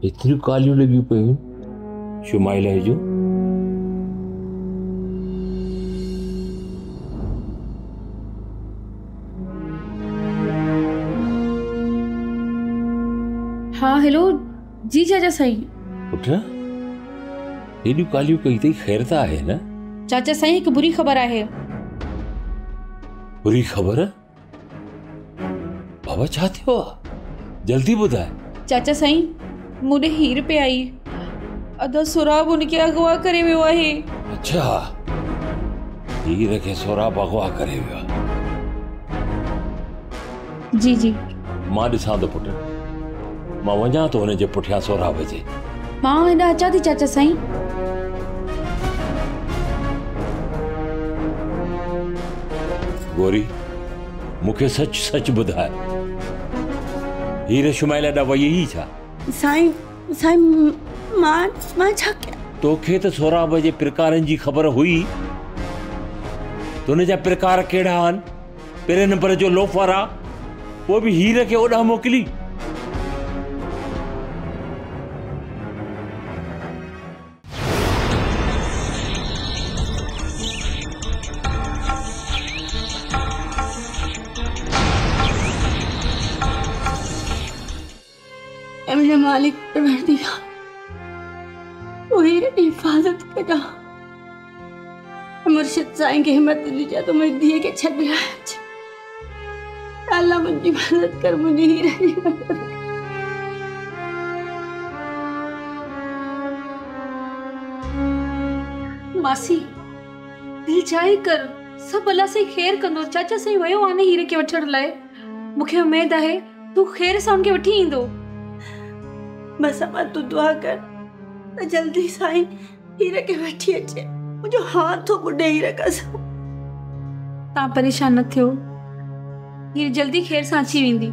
इतनी कालियूं लगी पयूं शुमाइला जो। हाँ हेलो जी चाचा साईं। पुट एॾियूं कालियूं कई अथई ख़ैर त आहे न? चाचा साईं हिकु बुरी ख़बर आहे। बुरी ख़बर? बाबा छा थियो आहे? जल्दी ॿुधाए। चाचा साईं मूंॾे हीर पे आई अदा सुराब उनखे अगवा करे वियो आहे। अच्छा हीर खे सोराब अगवा करे वियो आहे? जी जी मां ॾिसां थो पुट, मां वञा थो हुनजे पुठियां सोराब जे। मां हेॾा अचां थी चाचा साईं। गोरी मूंखे सच सच ॿुधाए, हीर शुमाइला ॾांहुं वई ही छा? साईं साईं मां छा कयां? तोखे त सोराब जे प्रकारनि जी ख़बर हुई, तुन जा प्रकार कहिड़ा आहिनि? पहिरें नंबर जो लोफर आहे, वो भी हीर के ओॾां मोकिली। मुझे मालिक परवरदिगार वो हीरे की हिफाजत करा। मुर्शिद साईं के हिम्मत ॾिजा तो मैं दिए के छॾ रहा है। अल्लाह मुझी मदद कर, मुझे हीरे की मदद कर। मासी दिल चाहे कर, सब अल्लाह से खैर कंदो। चाचा साईं वयो आने हीरे के वठण लाइ। मूंखे उम्मीद आहे तू खैर सां उनके वठी ईंदो। बस अब तू दुआ कर तो जल्दी साईं हीरे के वठी अचे। मुझो हाथ तो बुढ़े हीरे का सब। ता परेशान न थियो, हीर जल्दी खैर सां अची वेंदी।